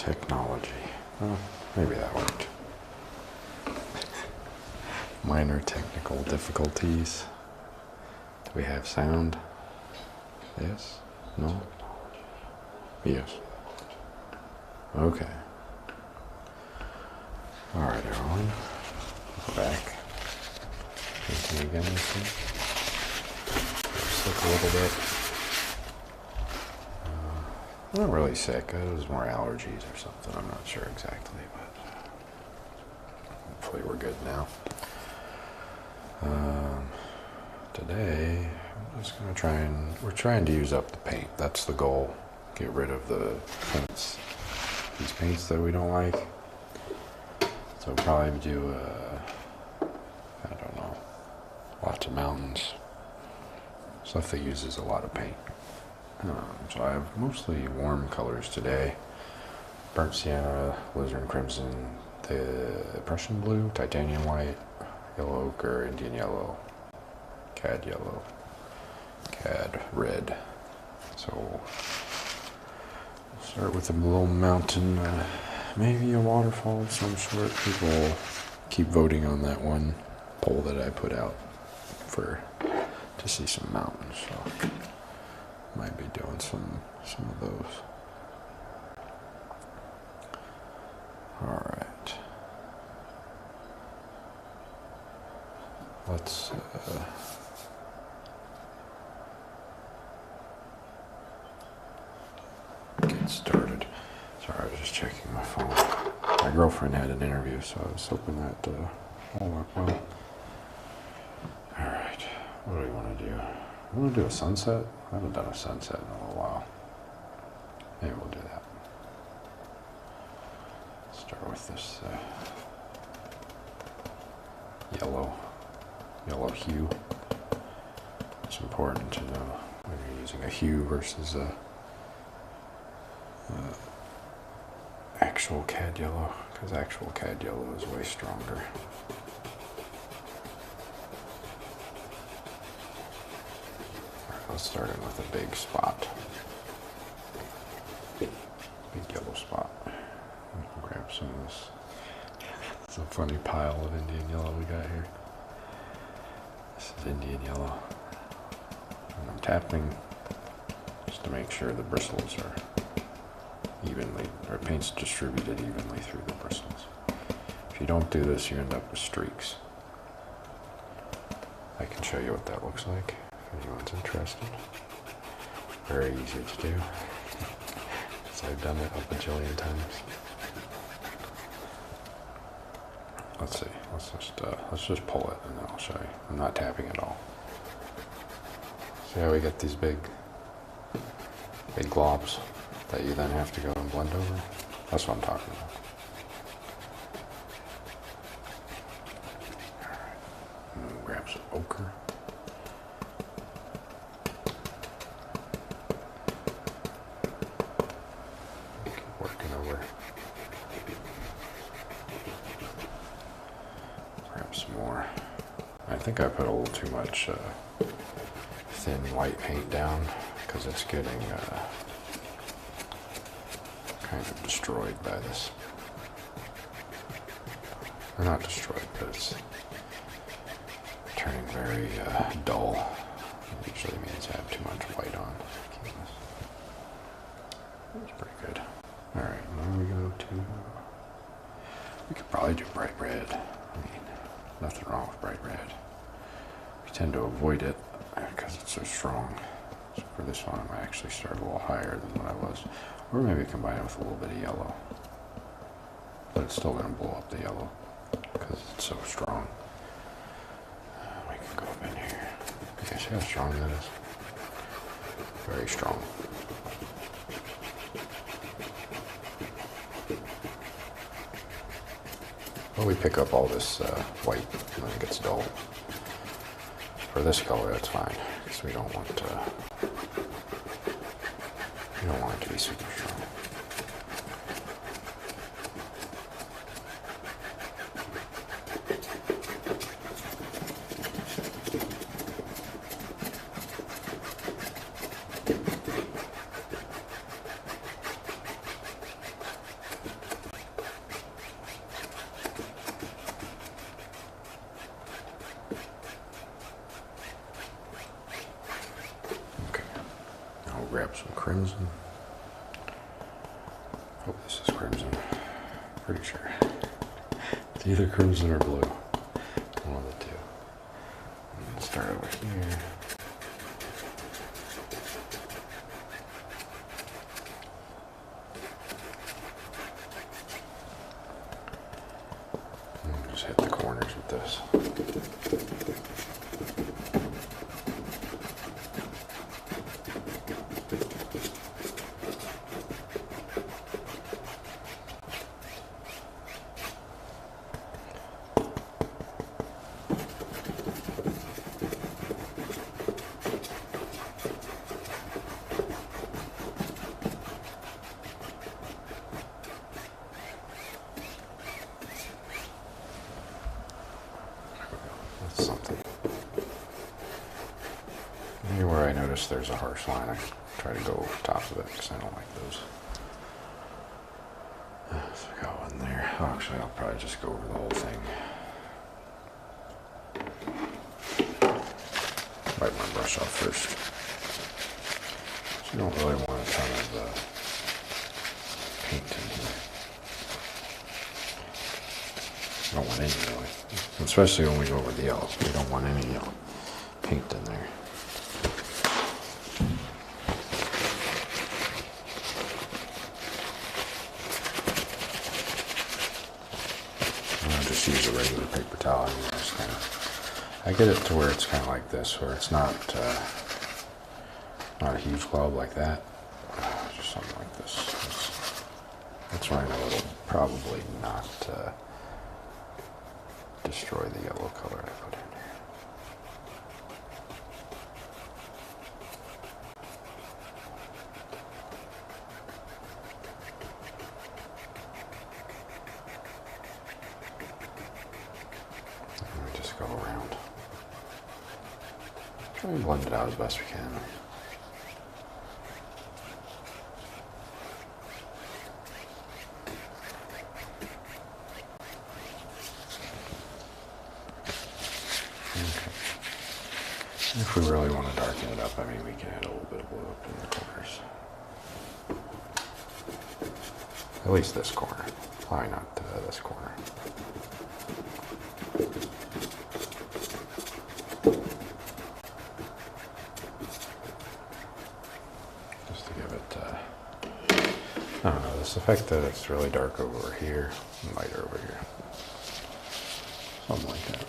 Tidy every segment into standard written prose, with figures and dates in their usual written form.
technology. Well, maybe that worked. Minor technical difficulties. Do we have sound? Yes? No? Yes. Okay. Alright, everyone. Go back. Painting again this week. Sick a little bit. I'm not really sick. It was more allergies or something. I'm not sure exactly, but hopefully we're good now. Today, I'm just going to we're trying to use up the paint. That's the goal. Get rid of the paints. These paints that we don't like. So we'll probably do, I don't know, lots of mountains. Stuff that uses a lot of paint. So I have mostly warm colors today. Burnt sienna, alizarin crimson, the Prussian blue, titanium white, yellow ochre, Indian yellow, cad red. So we'll start with a little mountain, maybe a waterfall of some sort. People keep voting on that one poll that I put out to see some mountains. So might be doing some of those. All right. Let's get started. Sorry, I was just checking my phone. My girlfriend had an interview, so I was hoping that all went well. All right. What do we want to do? I want to do a sunset. I haven't done a sunset in a little while. Maybe we'll do that. Start with this yellow hue. It's important to know when you're using a hue versus a actual cad yellow, because actual cad yellow is way stronger. Let's start in with a big spot. Big yellow spot. I'll grab some of this. It's a funny pile of Indian yellow we got here. This is Indian yellow. And I'm tapping just to make sure the bristles are paint's distributed evenly through the bristles. If you don't do this, you end up with streaks. I can show you what that looks like. If anyone's interested. Very easy to do. So I've done it a bajillion times. Let's see. Let's just pull it and then I'll show you. I'm not tapping at all. See how we get these big globs that you then have to go and blend over? That's what I'm talking about. Alright. I'm gonna grab some ochre. I think I put a little too much thin white paint down because it's getting kind of destroyed by this. Or not destroyed, but it's turning very dull. It usually means I have too much white on. That's pretty good. Alright, now we go to... We could probably do bright red. I mean, nothing wrong with bright red. We tend to avoid it because it's so strong. So for this one, I might actually start a little higher than what I was. Or maybe combine it with a little bit of yellow. But it's still going to blow up the yellow because it's so strong. We can go up in here. You guys see how strong that is? Very strong. Well, we pick up all this white when it gets dull. For this color, that's fine, because we don't want it to be super strong. grab some crimson. Hope this is crimson. Pretty sure. It's either crimson or blue. One of the two. Let's start over here. And just hit the corners with this. Something. Anywhere I notice there's a harsh line, I try to go over top of it because I don't like those. So I got one there. Oh, actually, I'll probably just go over the whole thing. Wipe my brush off first. So you don't really want a ton of paint in here. You don't want any really. Especially when we go over the yellow. We don't want any yellow paint in there. I'll just use a regular paper towel. And just kind of, I get it to where it's kind of like this, where it's not a huge glob like that. Just something like this. That's why I know it'll probably not destroy the yellow color I put in here. Let me just go around. Try and blend it out as best we can. If we really want to darken it up, I mean, we can add a little bit of blue up in the corners. At least this corner. Probably not this corner. Just to give it, I don't know, this effect that it's really dark over here and lighter over here. Something like that.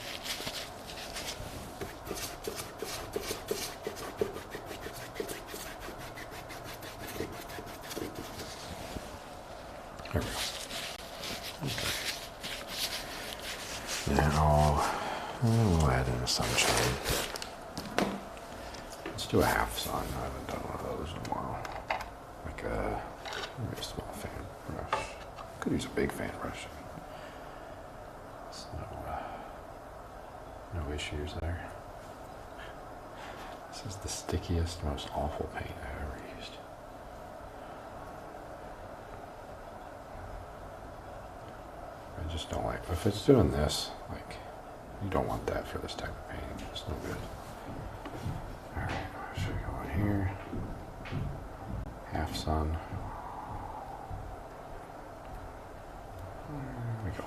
There we go. Okay. Now, we'll add in a sunshine. Let's do a half sun. I haven't done one of those in a while. Like maybe a small fan brush. Could use a big fan brush. So, no issues there. This is the stickiest, most awful paint I've ever used. I just don't like, if it's doing this, like, you don't want that for this type of painting. It's no good. Alright, should we go in here? Half sun. There we go.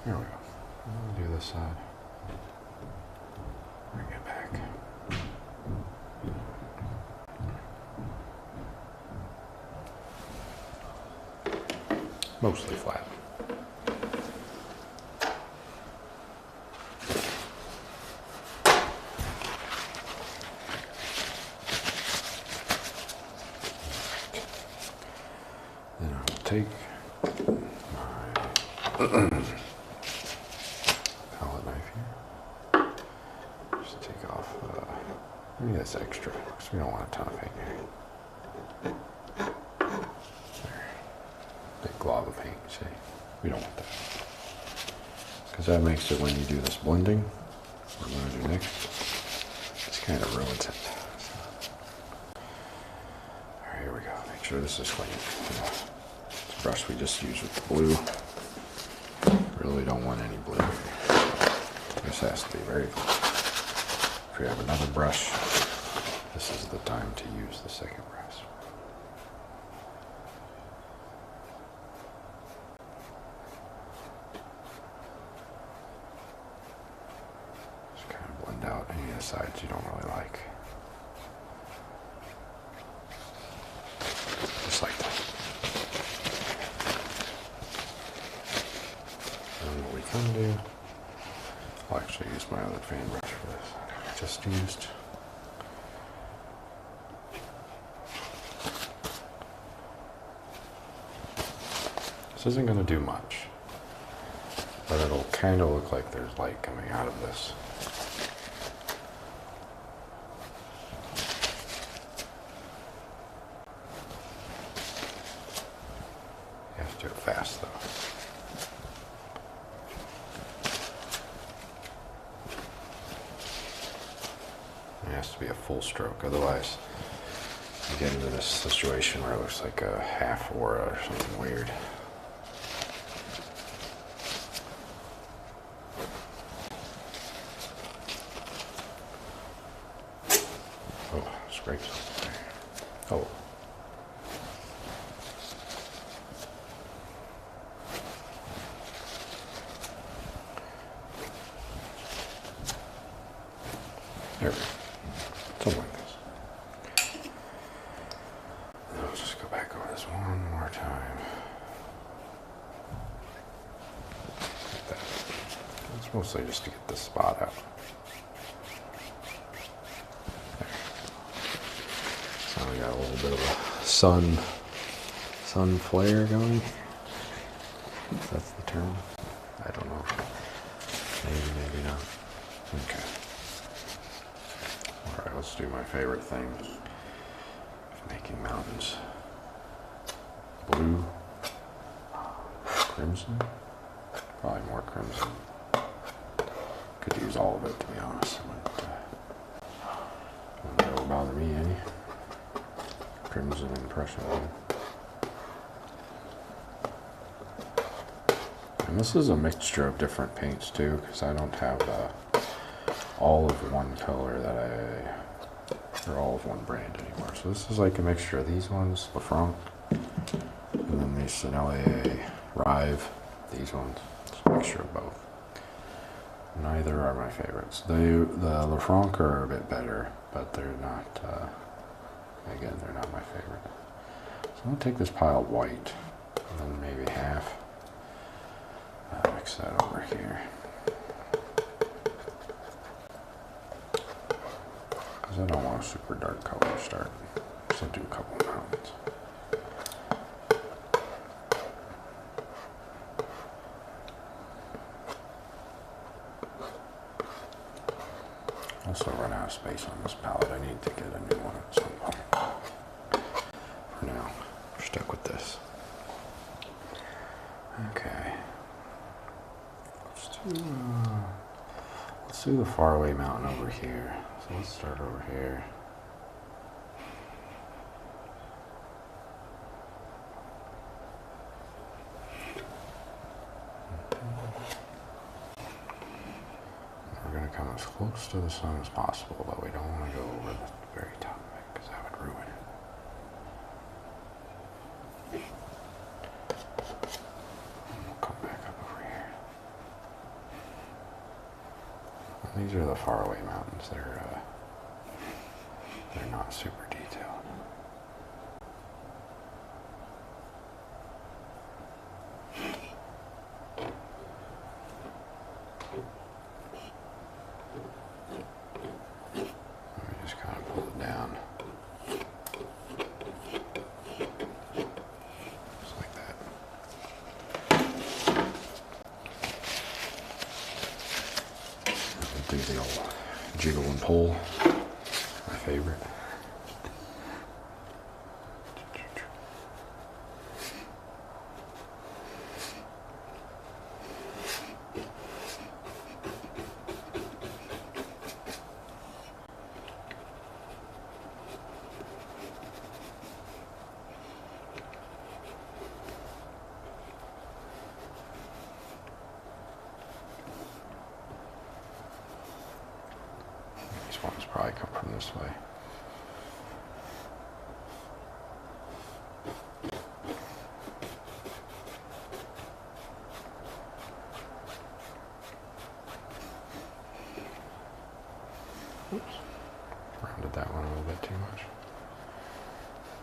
There we go. We'll do this side. Bring it back. Mostly flat. Then I'll take my palette knife here. Just take off, maybe that's extra, because we don't want a ton of paint here. Big glob of paint, see? We don't want that. Because that makes it, when you do this blending, what we're going to do next, this kind of ruins it. Alright, here we go. Make sure this is clean. This brush we just used with the blue. Really don't want any blue here. has to be very close. If you have another brush, this is the time to use the second brush. Just kind of blend out any of the sides you don't really like. Just like that. And what we can do, I'll actually use my other fan brush for this. I just used. This isn't going to do much, but it'll kind of look like there's light coming out of this. You have to do it fast though. It has to be a full stroke, otherwise you get into this situation where it looks like a half aura or something weird. Oh, scrapes. Oh. There we go. Something like this. And I'll just go back over this one more time. Like that. It's mostly just to get this spot out. There. So we got a little bit of a sun flare going. If that's the term. I don't know. Maybe not. Okay. Alright, let's do my favorite thing of making mountains. Blue, crimson, probably more crimson. Could use all of it, to be honest. Wouldn't really bother me any. Crimson and Prussian blue. And this is a mixture of different paints too, because I don't have all of one color or all of one brand anymore. So this is like a mixture of these ones, Lafranc, and then these Sennelier, Rive, these ones. It's a mixture of both. Neither are my favorites. The Lafranc are a bit better, but they're not, again, they're not my favorite. So I'm going to take this pile of white, and then maybe half, mix that over here. Because I don't want a super dark color to start. So I'll do a couple of mountains. Also run out of space on this palette. I need to get a new one at some point. For now, we're stuck with this. Okay. Let's do the faraway mountain over here. So let's start over here. We're going to come as close to the sun as possible, but we don't want to go over the very top of it because that would ruin it. And we'll come back up over here. And these are the faraway mountains. They're not super detailed. Let me just kind of pull it down. Just like that. Do the old jiggle and pull. My favorite. probably come from this way. Oops. Rounded that one a little bit too much.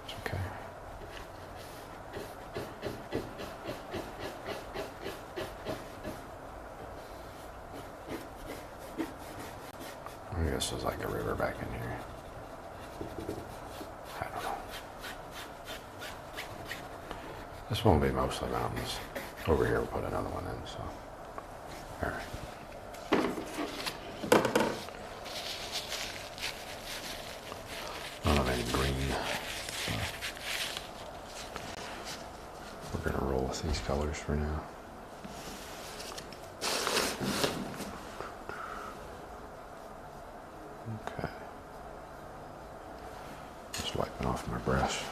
It's okay. I guess there's like a river back in here. I don't know. This one will be mostly mountains. Over here we'll put another one in, so. Alright. I don't have any green. So we're gonna roll with these colors for now. Okay. Just wiping off my brush.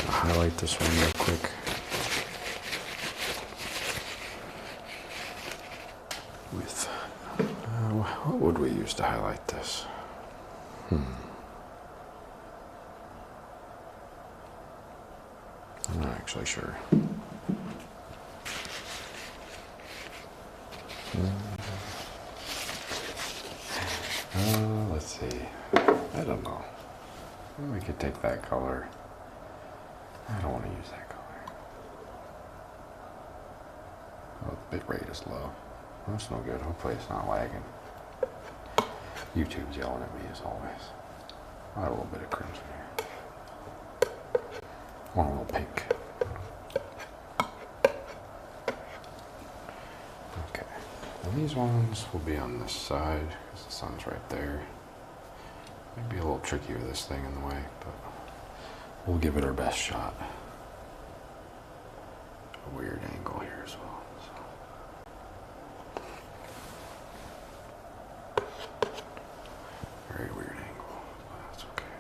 I'll highlight this one real quick. With, what would we use to highlight this? I'm not actually sure. Let's see. I don't know. We could take that color. I don't want to use that color. Oh, the bit rate is low. That's no good. Hopefully it's not lagging. YouTube's yelling at me as always. I have a little bit of crimson here. Want a little pink. Okay. And these ones will be on this side because the sun's right there. Maybe a little tricky with this thing in the way, but we'll give it our best shot. A weird angle here as well. So. Very weird angle, but that's okay.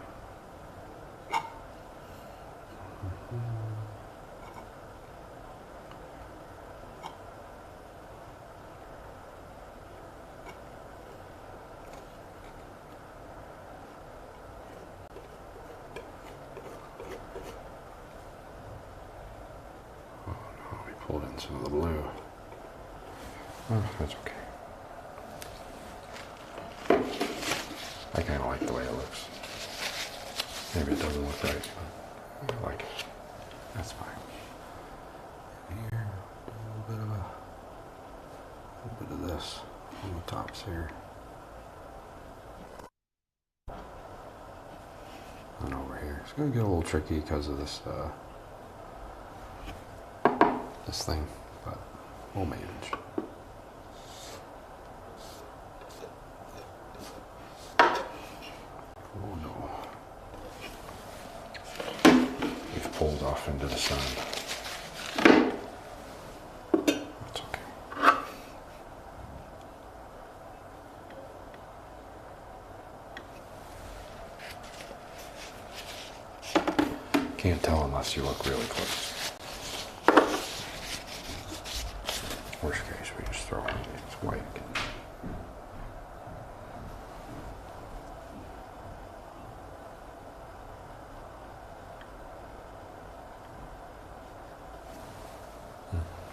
Pulled in some of the blue. Oh, that's okay. I kind of like the way it looks. Maybe it doesn't look right, but I like it. That's fine. Here, a little bit of this on the tops here. And over here. It's going to get a little tricky because of this this thing, but we'll manage. Oh no. We've pulled off into the sun. That's okay. Can't tell unless you look really close. Worst case, we just throw it in. It's white again.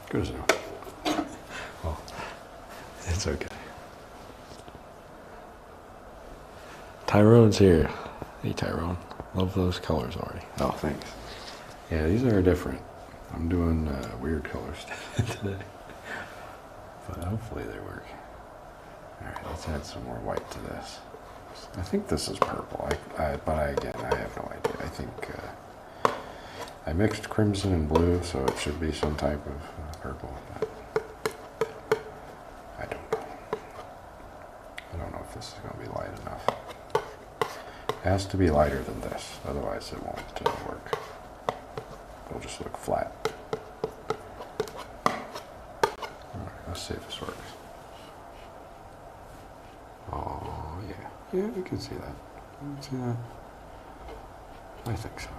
Good as new. Well, it's okay. Tyrone's here. Hey, Tyrone. Love those colors already. Oh, thanks. Yeah, these are different. I'm doing weird colors today. But hopefully they work. Alright, let's add some more white to this. I think this is purple, again, I have no idea. I think I mixed crimson and blue, so it should be some type of purple. But I don't know. I don't know if this is going to be light enough. It has to be lighter than this, otherwise it won't work. It'll just look flat. Let's see if this works. Oh, yeah. Yeah, you can see that. You can see that. I think so.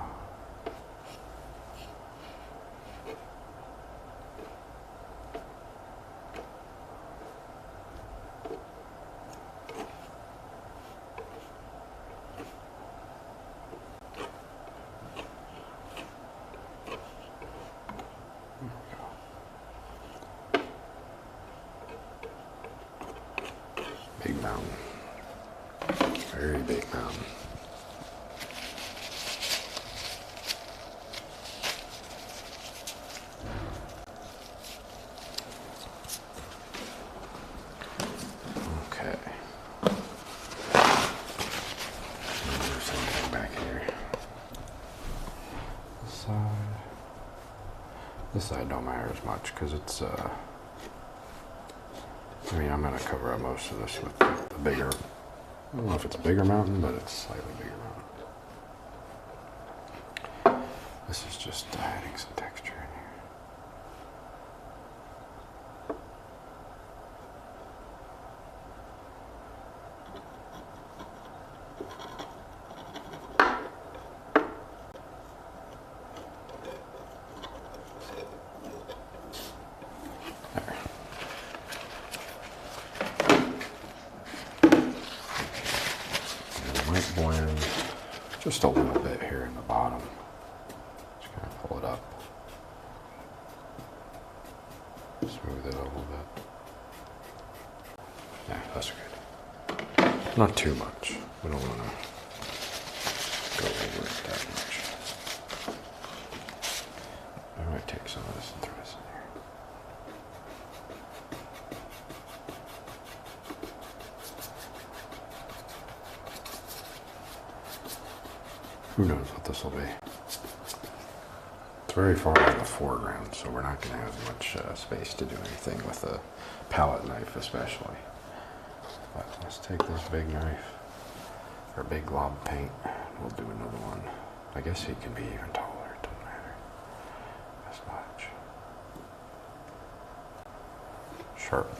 This side don't matter as much because it's, I mean, I'm going to cover up most of this with the bigger, I don't know if it's a bigger mountain, but it's slightly bigger mountain. This is just adding some texture in here. Blend just a little bit here in the bottom. Just kind of pull it up. Smooth it a little bit. Yeah, that's good. Not too much. We don't want to go over it that much. I might take some of this and throw this in here. Who knows what this will be. It's very far in the foreground, so we're not going to have much space to do anything with a palette knife especially. But let's take this big knife, or big glob paint, and we'll do another one. I guess he can be even taller, it doesn't matter as much. Sharp,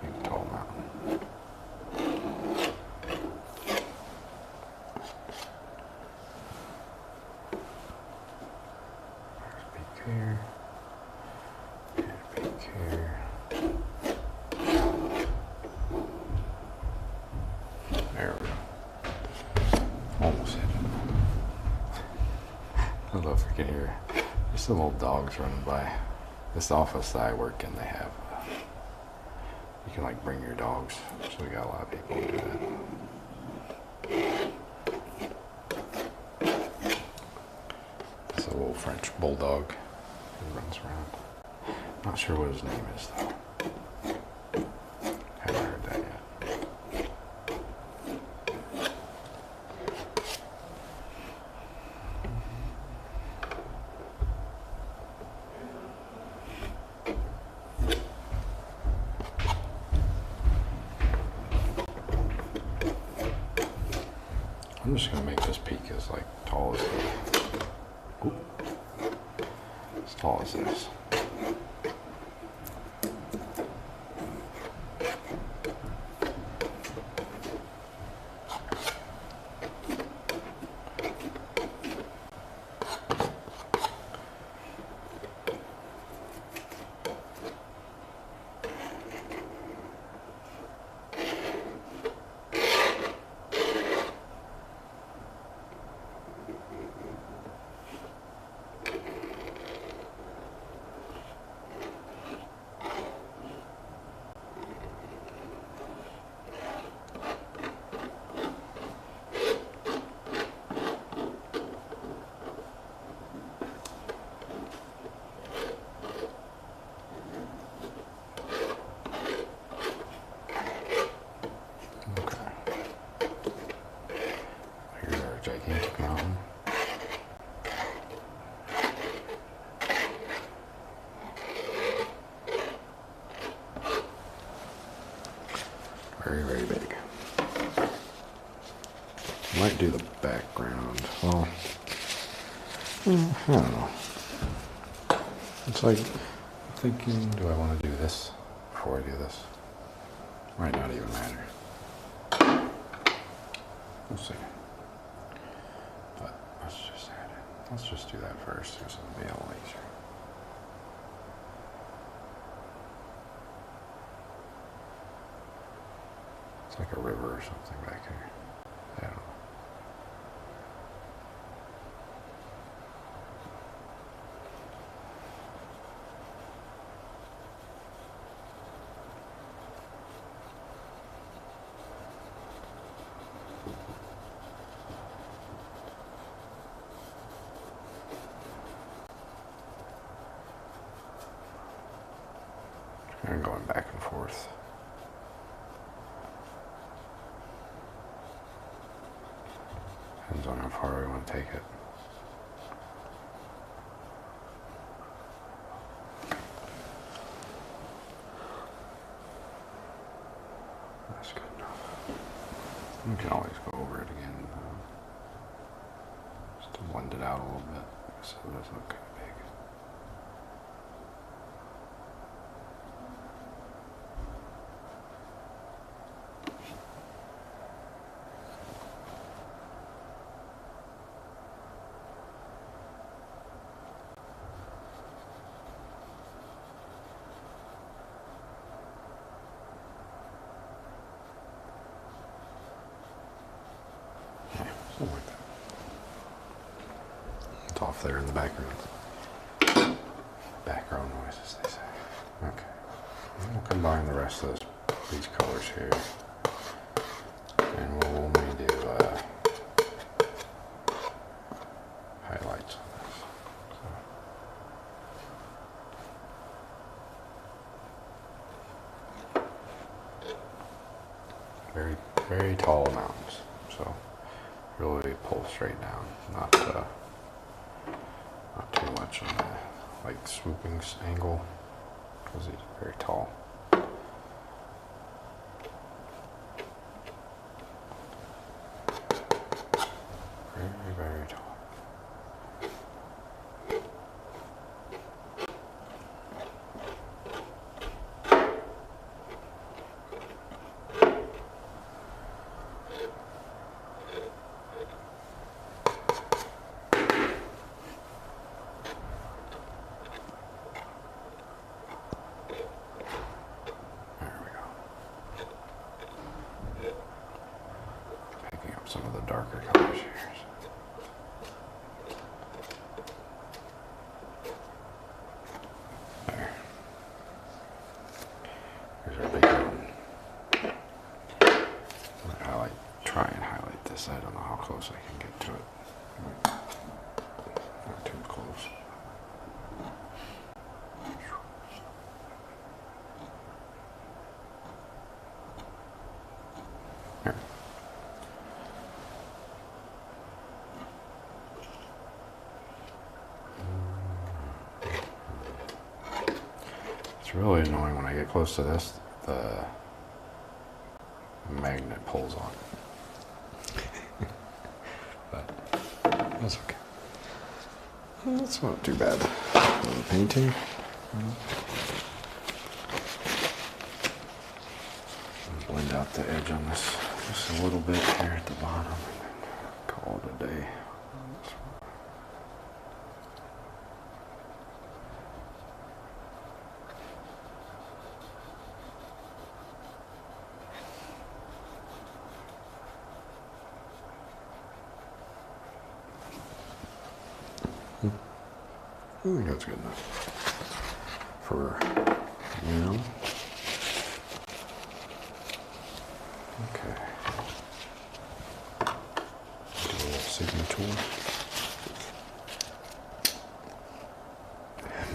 big tall mountain. Here and a peak here. There we go. Almost hit it. I don't know if you can hear. There's some old dogs running by. This office that I work in, they have. You can like bring your dogs. So we got a lot of people who do that. It's a little French bulldog. Runs around. Not sure what his name is though. Haven't heard that yet. I'm just gonna make this peak as like tall as as tall as this. Gigantic mountain. Very, very big. Might do the background. Well, I don't know. It's like thinking, do I want to do this before I do this? Might not even matter. We'll see. But let's just add it. Let's just do that first because it'll be a little easier. It's like a river or something back here. I don't know. And going back and forth. Depends on how far we want to take it. You can always go over it again, just to blend it out a little bit so it doesn't look kind of big. Something like that. It's off there in the background. Background noise, as they say. Okay. And we'll combine the rest of these colors here. And we'll only do highlights on this. So. Very, very tall mountains. So. Really pull straight down, not too much on the like swooping angle because he's very tall. Very, very tall. Some of the darker colors here. There. Here's our big one. Try and highlight this. I don't know how close I can get to it. Not too close. There. It's really annoying when I get close to this, the magnet pulls on. But that's okay. That's not too bad. The painting. Blend out the edge on this just a little bit here at the bottom and then call it a day. I think that's good enough for now. Okay. Do a little signature.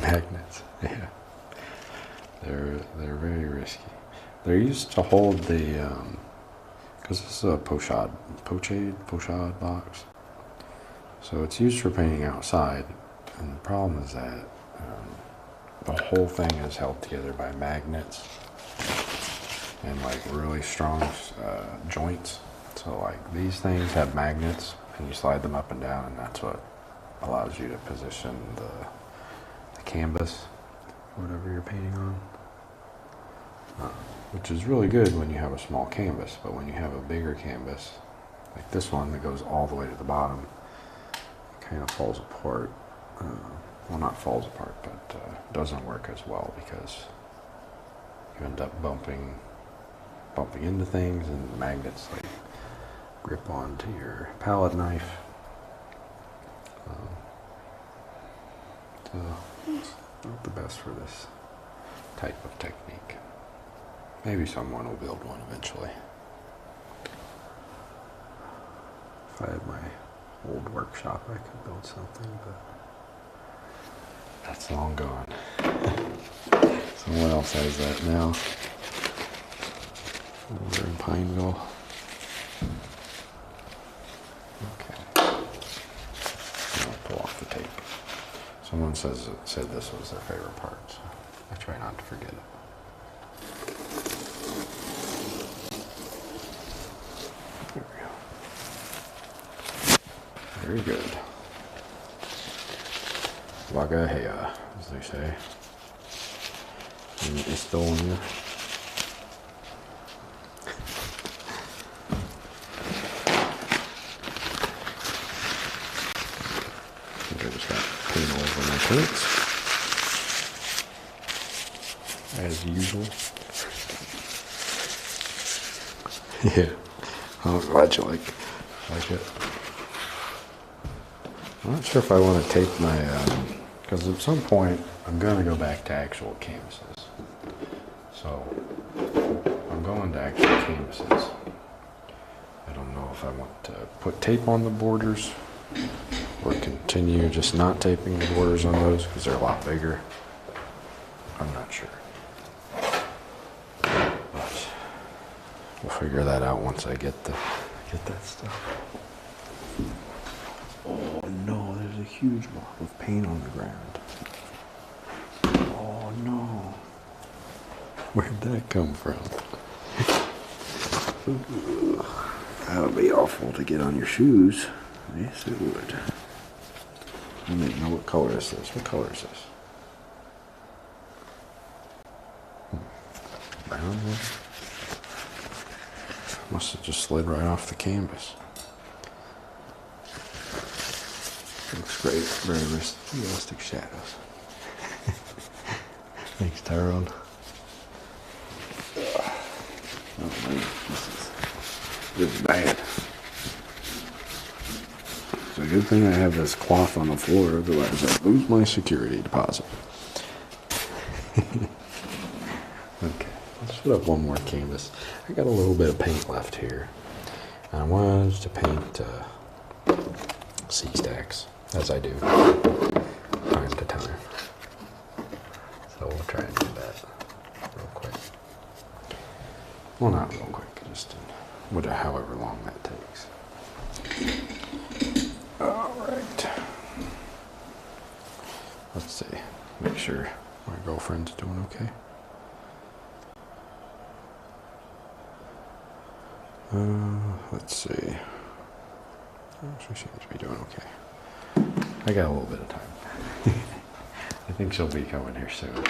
Magnets, yeah. They're very risky. They're used to hold the because this is a pochade box. So it's used for painting outside. And the problem is that the whole thing is held together by magnets and like really strong joints. So like these things have magnets and you slide them up and down and that's what allows you to position the canvas, whatever you're painting on. Which is really good when you have a small canvas, but when you have a bigger canvas, like this one that goes all the way to the bottom, it kind of falls apart. Well, not falls apart, but doesn't work as well because you end up bumping into things and the magnets like grip onto your palette knife. So it's not the best for this type of technique. Maybe someone will build one eventually. If I had my old workshop, I could build something, but that's long gone. Someone else has that now. Over in Pineville. Okay. I'll pull off the tape. Someone said this was their favorite part, so I try not to forget it. Very good. Wagahea, as they say in Estonia. I think I just got paint all over my paints, as usual. Yeah, I'm glad you like it. I'm not sure if I want to tape my, because at some point I'm going to go back to actual canvases. So I'm going to actual canvases. I don't know if I want to put tape on the borders or continue just not taping the borders on those because they're a lot bigger. I'm not sure. But we'll figure that out once I get that stuff. Oh no, there's a huge block of paint on the ground. Oh no. Where'd that come from? That would be awful to get on your shoes. Yes, it would. I don't even know what color is this. What color is this? Brown one? Must have just slid right off the canvas. Looks great. Very realistic shadows. Thanks, Tyrone. Oh man, this is bad. It's a good thing I have this cloth on the floor, otherwise I'd lose my security deposit. Okay, let's put up one more canvas. I got a little bit of paint left here. And I wanted to paint C-stacks, as I do, time to time. So we'll try and do that real quick. Well, not real quick, just in however long that takes. All right. Let's see. Make sure my girlfriend's doing okay. Let's see. She seems to be doing okay. I got a little bit of time. I think she'll be coming here soon.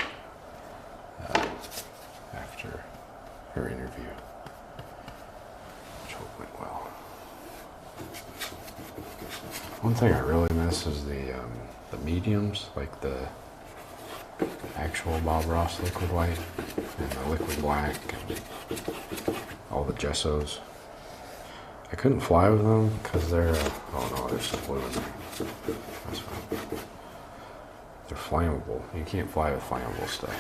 After her interview, which hope went well. One thing I really miss is the mediums, like the actual Bob Ross liquid white and the liquid black and all the gessos. I couldn't fly with them because they're, oh no, there's some glue in there. That's fine. They're flammable. You can't fly with flammable stuff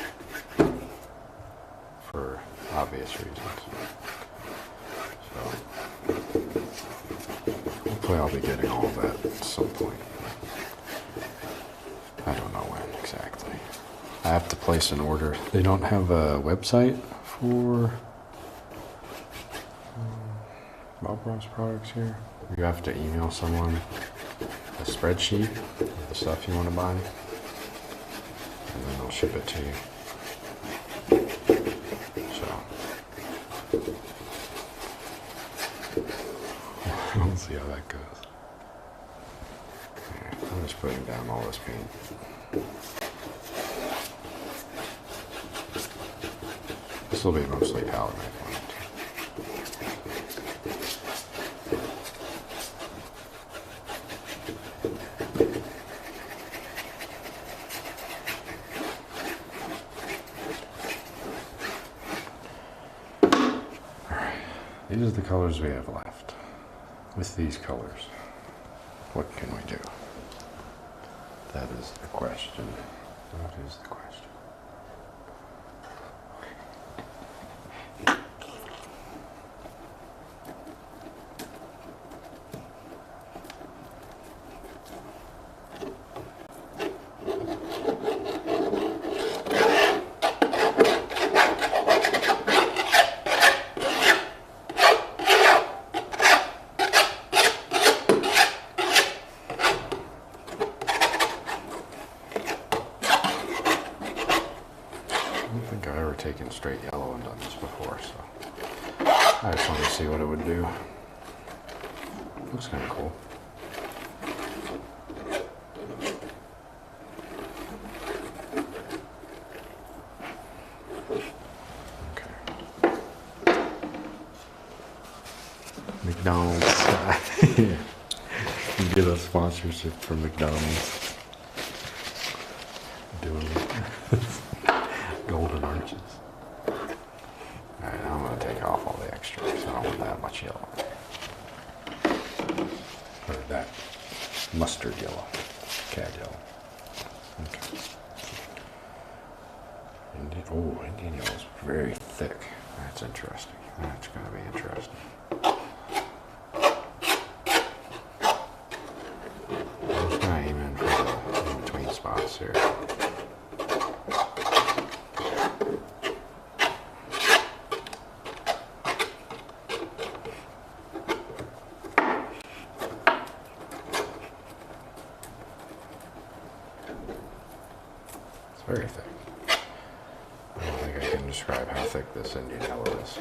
for obvious reasons. So hopefully I'll be getting all of that at some point. I don't know when exactly. I have to place an order. They don't have a website for Bob Ross products here. You have to email someone a spreadsheet of the stuff you want to buy, and then they'll ship it to you. So we'll see how that goes. Right, I'm just putting down all this paint. This will be mostly palette knife on it. These are the colors we have left. With these colors, what can we do? That is the question. That is the question. Taken straight yellow and done this before, so I just wanted to see what it would do. Looks kind of cool. McDonald's. You get a sponsorship from McDonald's. Doing golden arches. Alright, now I'm going to take off all the extra because I don't want that much yellow. Or that mustard yellow. Cad yellow. Okay. Indian yellow is very thick. That's interesting. That's going to be interesting. I'm just going to aim in for the in-between spots here. It's very thick. I don't think I can describe how thick this Indian yellow is.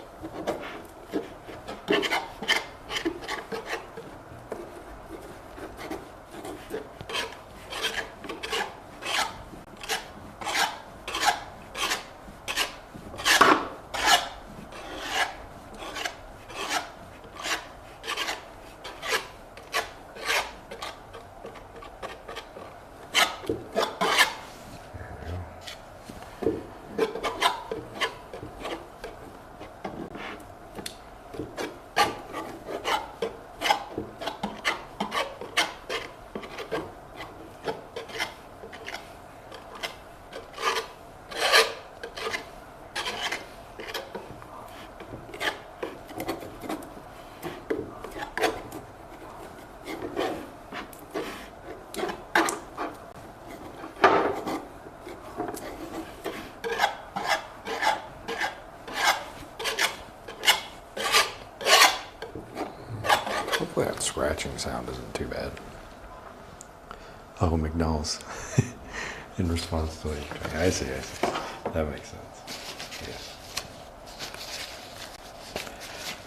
Hopefully that scratching sound isn't too bad. Oh, McDonald's. In response to it. I see. That makes sense. Yes.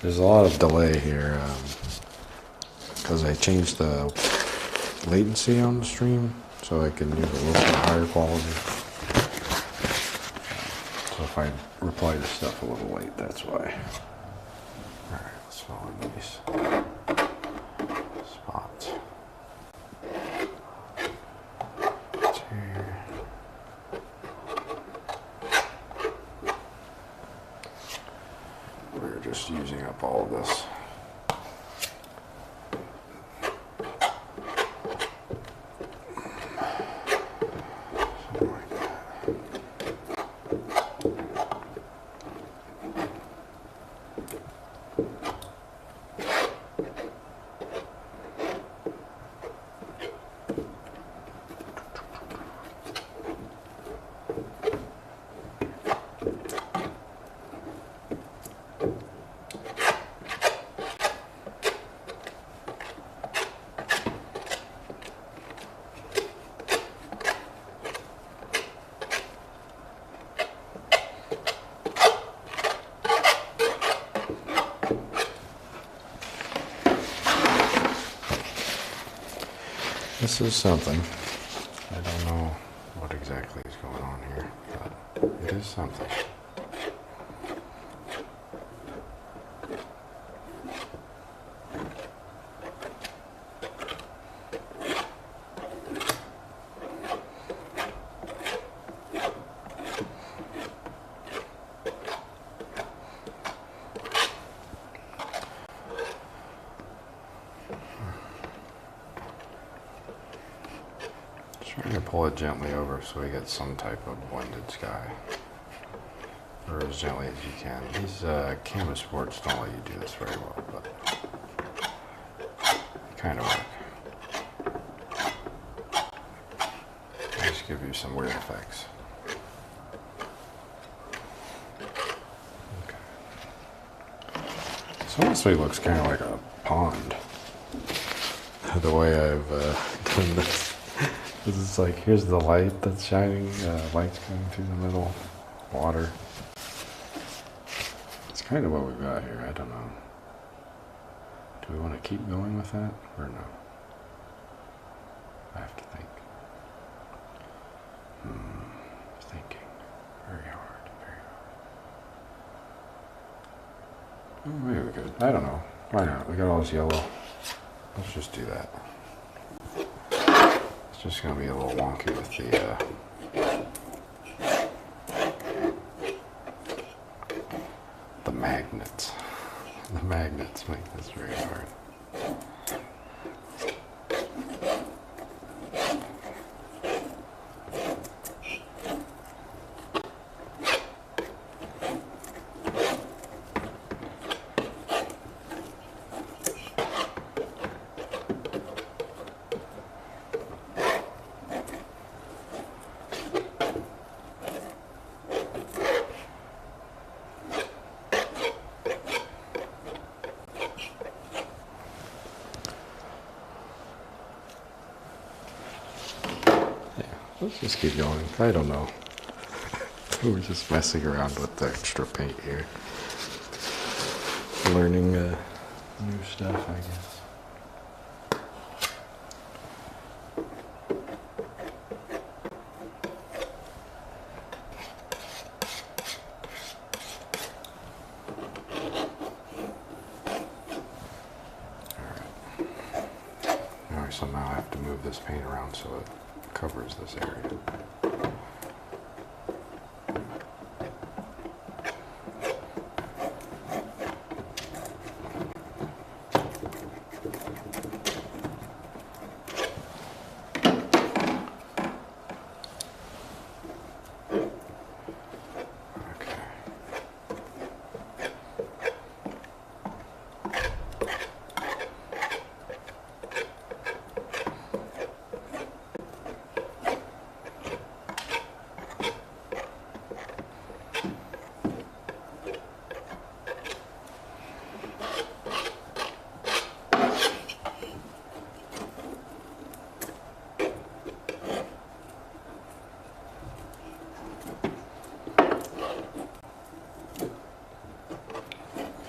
There's a lot of delay here because I changed the latency on the stream so I can use a little bit higher quality. So if I reply to stuff a little late, that's why. Alright, let's follow these spots. Here. We're just using up all of this. This is something. I don't know what exactly is going on here, but it is something. Trying to pull it gently over so we get some type of blended sky. Or as gently as you can. These canvas boards don't let you do this very well, but they kind of work. They just give you some weird effects. Okay. This honestly looks kind of like a pond. The way I've done this. It's like, here's the light that's shining, light's coming through the middle, water. It's kind of what we've got here, I don't know. Do we want to keep going with that, or no? I have to think. Thinking. Very hard, very hard. Oh, maybe we could, I don't know. Why not? We got all this yellow. Let's just do that. It's just going to be a little wonky with the magnets. The magnets make this very hard. Let's just keep going. I don't know. We're just messing around with the extra paint here. Learning new stuff, I guess. Alright. Somehow I have to move this paint around so it covers this area.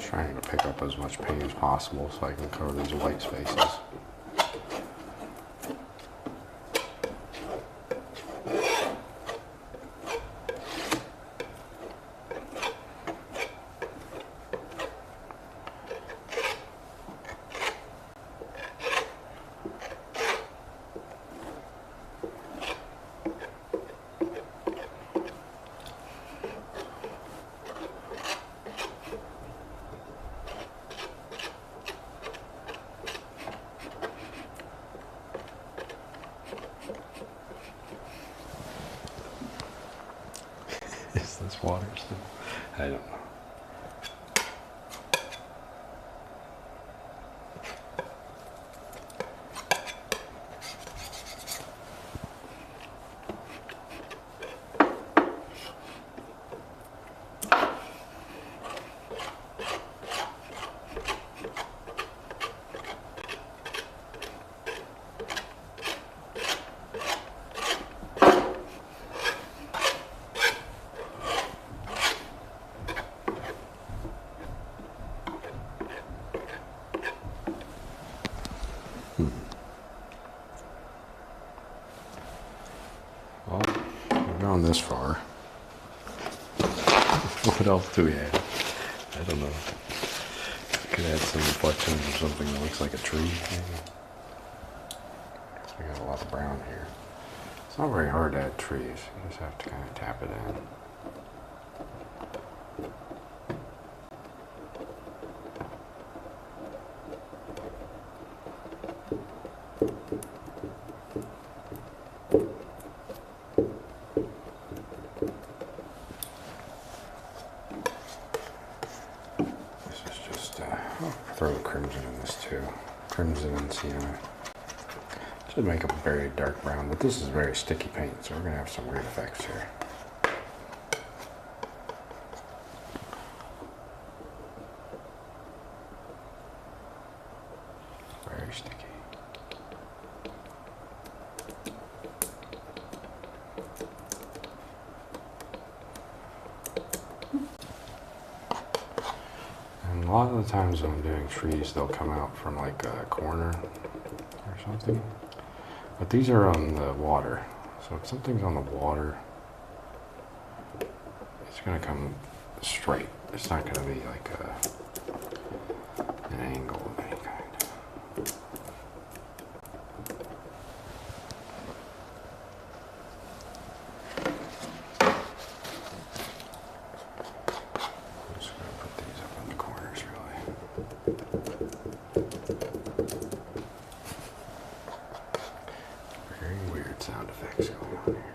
Trying to pick up as much paint as possible so I can cover these white spaces. Is this water still? I don't know. Well, we've gone this far. What else do we add? I don't know. Could add some reflections or something that looks like a tree, maybe. We got a lot of brown here. It's not very hard to add trees. You just have to kind of tap it in. Throw the crimson in this too. Crimson and sienna. Should make a very dark brown, but this is very sticky paint, so we're going to have some weird effects here. Very sticky. A lot of the times when I'm doing trees, they'll come out from like a corner or something. But these are on the water. So if something's on the water, it's going to come straight. It's not going to be like an angle of any kind. I'm just going to put these up in the corners, really. Very weird sound effects going on here.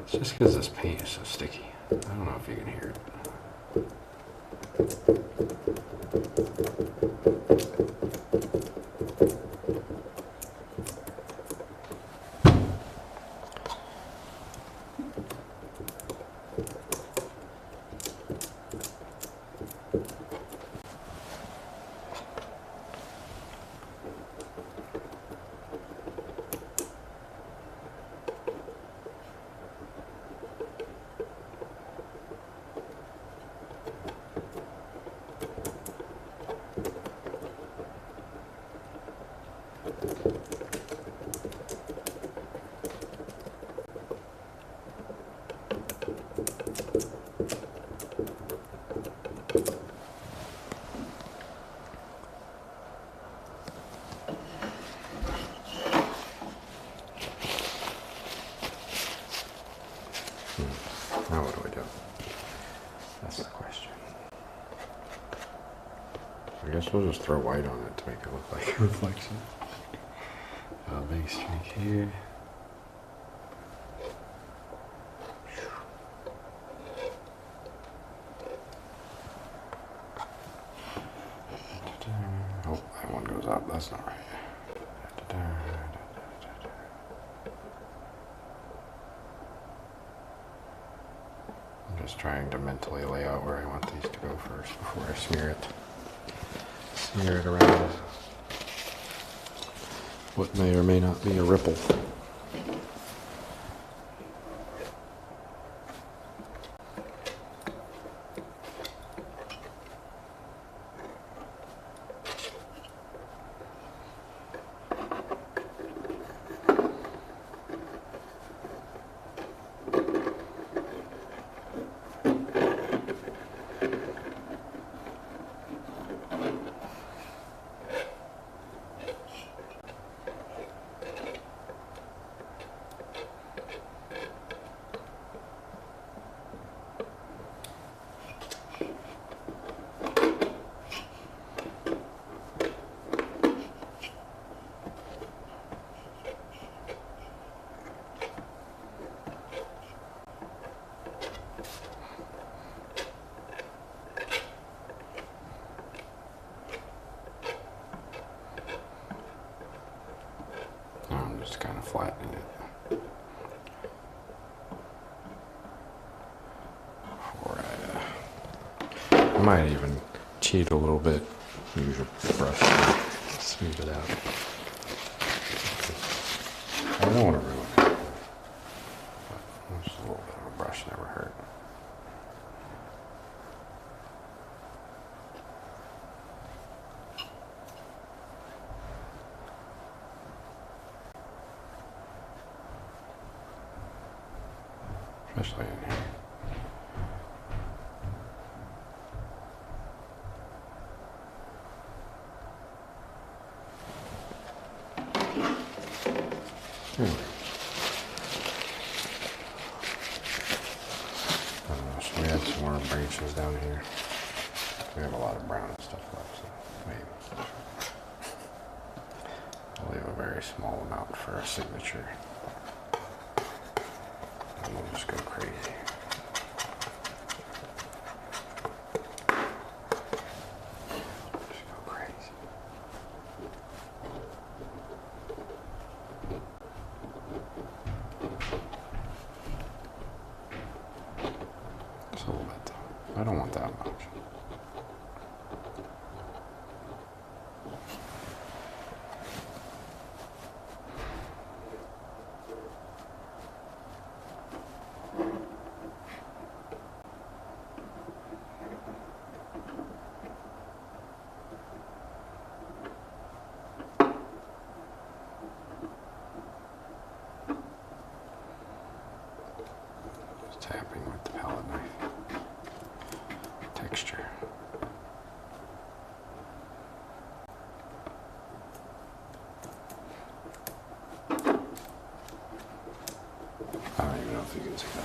It's just because this paint is so sticky. I don't know if you can hear it. Now what do I do? That's the question. I guess we'll just throw white on it to make it look like a reflection. A big streak here. Oh, that one goes up. That's not right. I'm just trying to mentally lay out where I want these to go first before I smear it. Smear it around what may or may not be a ripple. I'm just kind of flattening it. Before I might even cheat a little bit. Use a brush to smooth it out. I don't want to ruin it. But just a little bit of a brush never hurt. Especially in here. Anyway. I don't know, should we add some more branches down here? We have a lot of brown and stuff left, so maybe. I'll leave a very small amount for a signature. And we'll just go crazy. Just go crazy. Just a little bit though. I don't want that much. Tapping with the palette knife. Texture. if you can see that.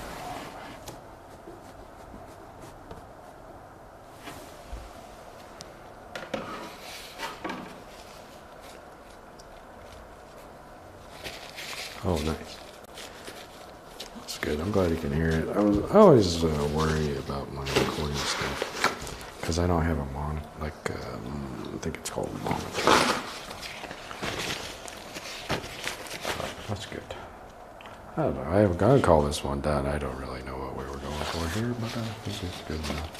Oh, nice. That's good. I'm glad you can hear it. I always worry about my recording stuff because I don't have a I think it's called a monitor. But that's good. I don't know. I have got to call this one done. I don't really know what we were going for here, but I think it's good enough.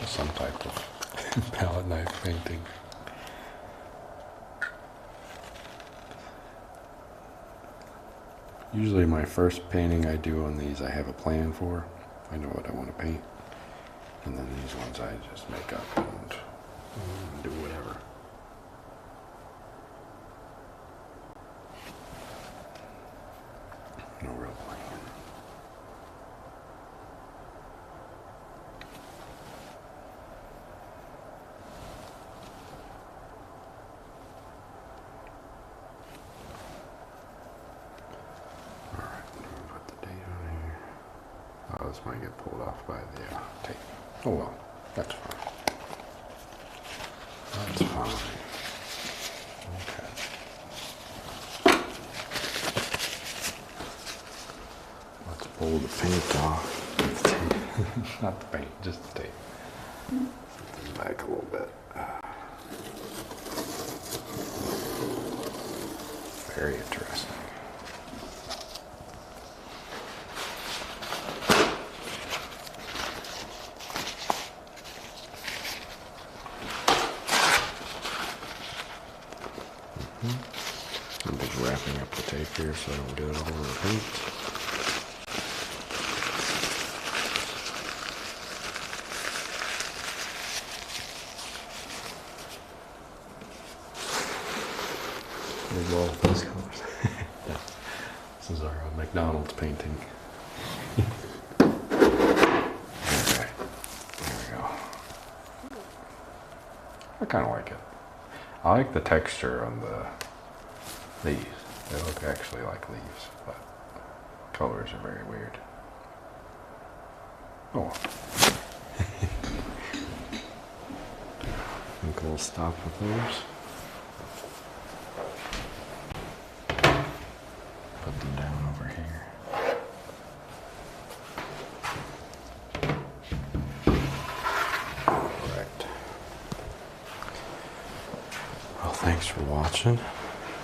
Some type of palette knife painting. Usually my first painting I do on these, I have a plan for. I know what I want to paint. And then these ones I just make up and do whatever. No real plan. This might get pulled off by the tape. Oh well, that's fine. That's fine. Okay. Let's pull the paint off. Not the paint, just the tape. Put this back a little bit. Very interesting. I'm just wrapping up the tape here so I don't get it all over the paint. There's all these colors. Yeah. This is our McDonald's painting. Okay, there we go. I kind of like it. I like the texture on these. They look actually like leaves, but colors are very weird. Oh. I think we'll stop with those. Put them down over here. Correct. Well, thanks for watching.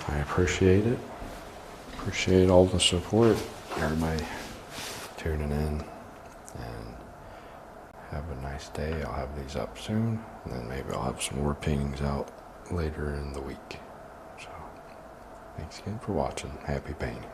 I appreciate it. Appreciate all the support. Everybody tuning in. And have a nice day. I'll have these up soon. And then maybe I'll have some more paintings out later in the week. So, thanks again for watching. Happy painting.